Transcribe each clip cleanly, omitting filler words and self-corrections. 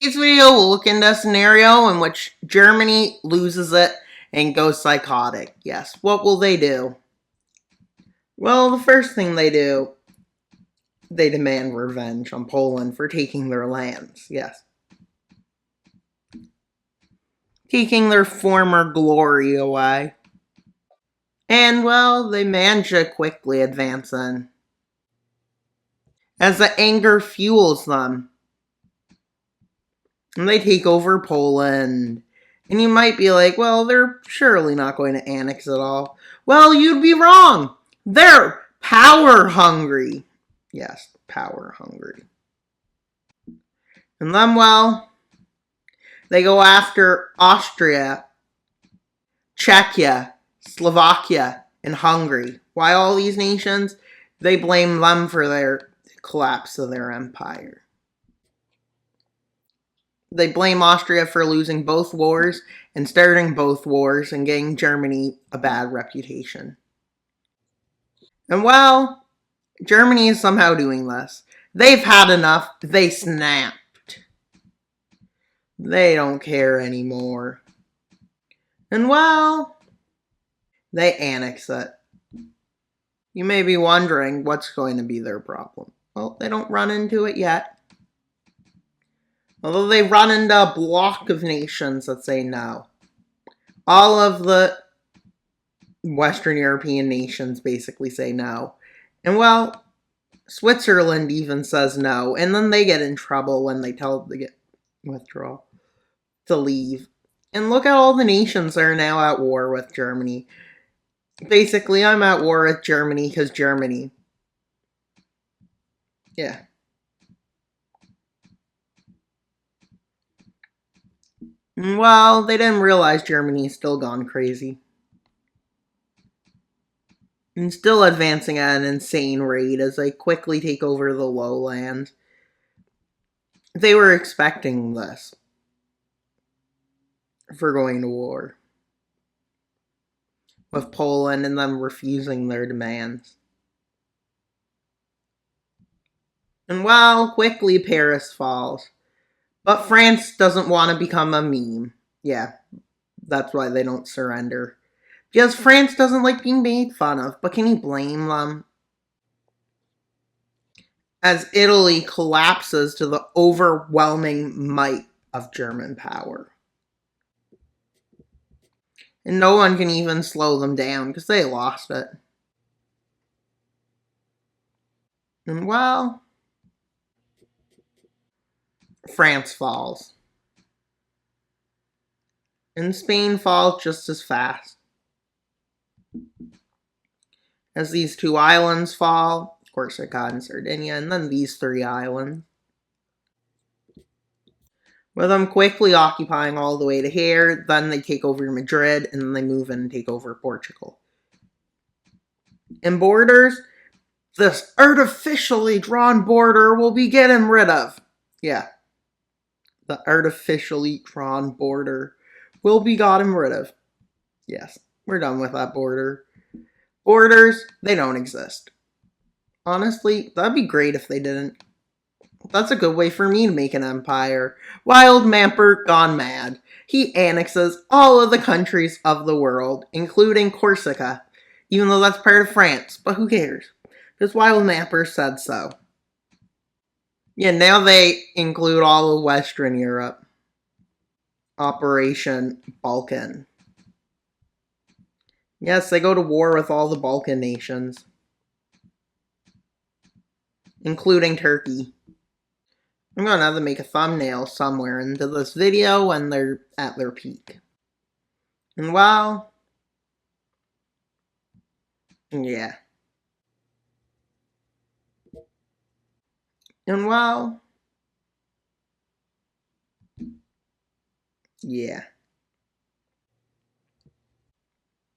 Today's video will look into a scenario in which Germany loses it and goes psychotic. Yes, what will they do? Well, the first thing they do, they demand revenge on Poland for taking their lands. Yes. Taking their former glory away. And, well, they manage to quickly advance in. As the anger fuels them. And they take over Poland. And you might be like, well, they're surely not going to annex it all. Well, you'd be wrong. They're power hungry. Yes, power hungry. And then, well, they go after Austria, Czechia, Slovakia, and Hungary. Why all these nations? They blame them for their collapse of their empire. They blame Austria for losing both wars and starting both wars and getting Germany a bad reputation. And well, Germany is somehow doing this. They've had enough. They snapped. They don't care anymore. And well, they annex it. You may be wondering what's going to be their problem. Well, they don't run into it yet. Although they run into a block of nations that say no. All of the Western European nations basically say no. And well, Switzerland even says no. And then they get in trouble when they tell them to withdraw, to leave. And look at all the nations that are now at war with Germany. Basically, I'm at war with Germany because Germany. Yeah. Well, they didn't realize Germany's still gone crazy. And still advancing at an insane rate as they quickly take over the lowlands. They were expecting this for going to war with Poland and them refusing their demands. And well, quickly Paris falls. But France doesn't want to become a meme. Yeah, that's why they don't surrender. Because France doesn't like being made fun of, but can you blame them? As Italy collapses to the overwhelming might of German power. And no one can even slow them down because they lost it. And well, France falls. And Spain falls just as fast. As these two islands fall, Corsica and Sardinia, and then these three islands. With them quickly occupying all the way to here, then they take over Madrid, and then they move in and take over Portugal. And borders, this artificially drawn border will be getting rid of. Yeah. The artificially drawn border will be gotten rid of. Yes, we're done with that border. Borders, they don't exist. Honestly, that'd be great if they didn't. That's a good way for me to make an empire. Wild Mampert gone mad. He annexes all of the countries of the world, including Corsica, even though that's part of France. But who cares? Because Wild Mapper said so. Yeah, now they include all of Western Europe. Operation Balkan. Yes, they go to war with all the Balkan nations. Including Turkey. I'm going to have to make a thumbnail somewhere into this video when they're at their peak. And well, yeah. And well, yeah.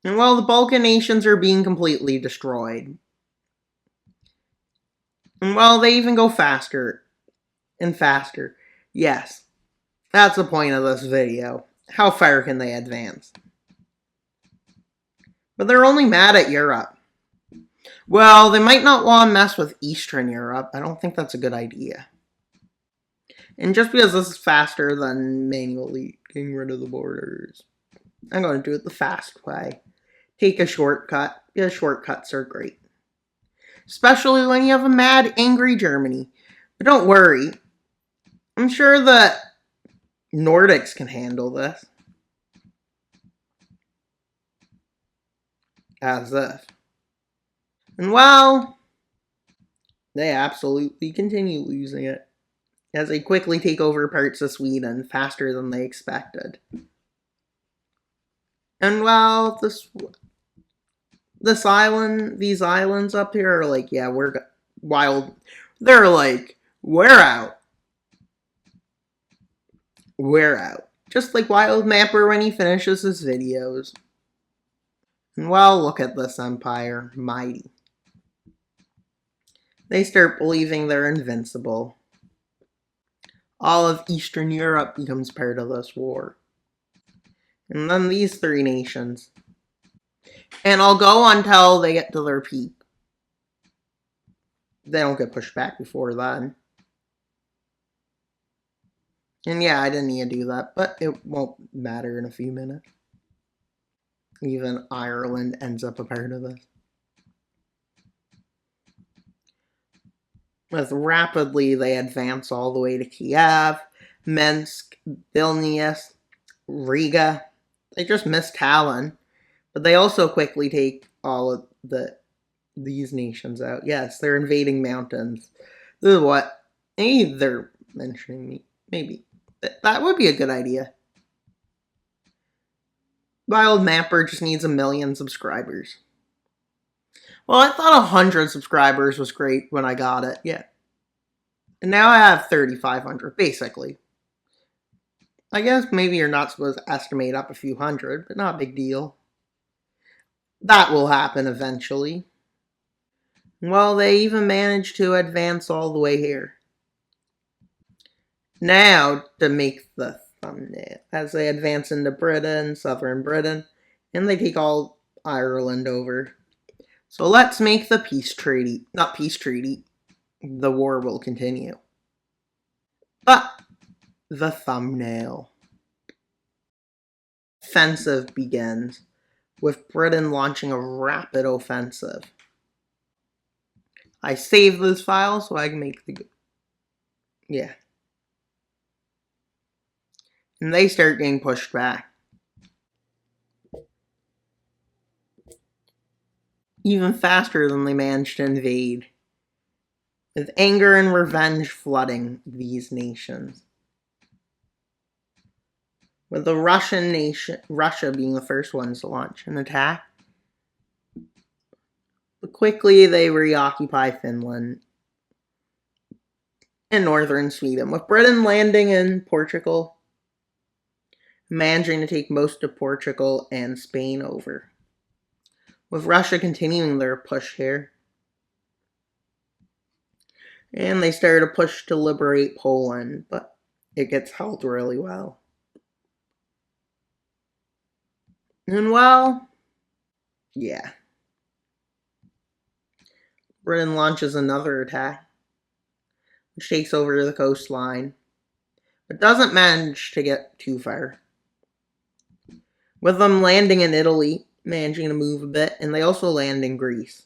And well, the Balkan nations are being completely destroyed. And well, they even go faster and faster. Yes, that's the point of this video. How far can they advance? But they're only mad at Europe. Well, they might not want to mess with Eastern Europe. I don't think that's a good idea. And just because this is faster than manually getting rid of the borders, I'm going to do it the fast way. Take a shortcut. Yeah, shortcuts are great. Especially when you have a mad, angry Germany. But don't worry. I'm sure the Nordics can handle this. As if. And well, they absolutely continue losing it, as they quickly take over parts of Sweden faster than they expected. And well, these islands up here are like, yeah, we're wild. They're like, we're out. We're out. Just like Wild Mapper when he finishes his videos. And well, look at this empire. Mighty. They start believing they're invincible. All of Eastern Europe becomes part of this war. And then these three nations. And I'll go until they get to their peak. They don't get pushed back before then. And yeah, I didn't need to do that, but it won't matter in a few minutes. Even Ireland ends up a part of this. As rapidly they advance all the way to Kiev, Minsk, Vilnius, Riga. They just miss Tallinn, but they also quickly take all of these nations out. Yes, they're invading mountains. This is what? Maybe they're mentioning me. Maybe. That would be a good idea. Wild Mapper just needs 1 million subscribers. Well, I thought 100 subscribers was great when I got it. Yeah. And now I have 3,500, basically. I guess maybe you're not supposed to estimate up a few hundred, but not a big deal. That will happen eventually. Well, they even managed to advance all the way here. Now, to make the thumbnail, as they advance into Britain, southern Britain, and they take all Ireland over. So let's make the peace treaty. Not peace treaty. The war will continue. But the thumbnail. Offensive begins, with Britain launching a rapid offensive. I save this file so I can make the... Yeah. And they start getting pushed back. Even faster than they managed to invade. With anger and revenge flooding these nations. With the Russia being the first ones to launch an attack. But quickly they reoccupy Finland and northern Sweden, with Britain landing in Portugal, managing to take most of Portugal and Spain over. With Russia continuing their push here. And they started a push to liberate Poland, but it gets held really well. And well, yeah. Britain launches another attack, which takes over the coastline, but doesn't manage to get too far. With them landing in Italy, managing to move a bit, and they also land in Greece.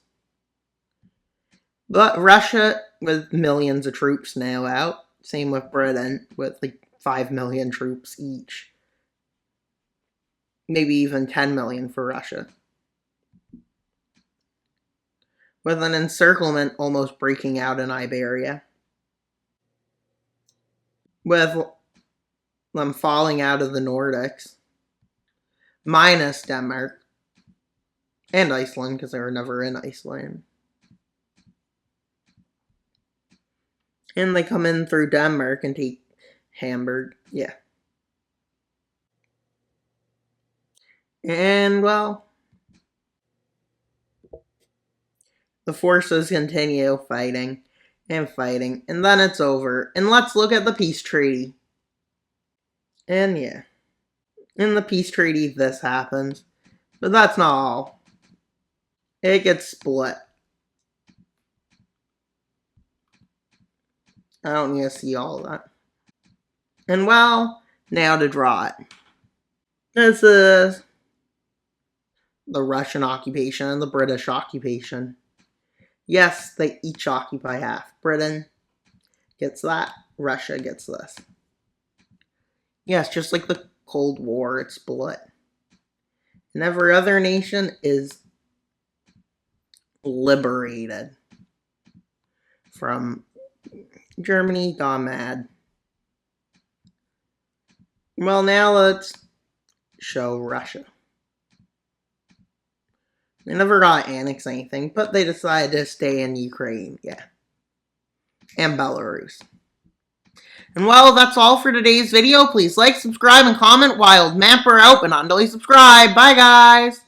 But Russia, with millions of troops now out, same with Britain, with like 5 million troops each. Maybe even 10 million for Russia. With an encirclement almost breaking out in Iberia. With them falling out of the Nordics. Minus Denmark. And Iceland, because they were never in Iceland. And they come in through Denmark and take Hamburg. Yeah. And, well, the forces continue fighting and fighting. And then it's over. And let's look at the peace treaty. And, yeah. In the peace treaty, this happens. But that's not all. It gets split. I don't need to see all that. And well, now to draw it. This is the Russian occupation and the British occupation. Yes, they each occupy half. Britain gets that. Russia gets this. Yes, just like the Cold War, it's split. And every other nation is liberated from Germany gone mad. Well, now let's show Russia. They never got annexed anything, but they decided to stay in Ukraine, yeah. And Belarus. And well, that's all for today's video. Please like, subscribe, and comment. Wild Mapper out, but not until you subscribe. Bye, guys!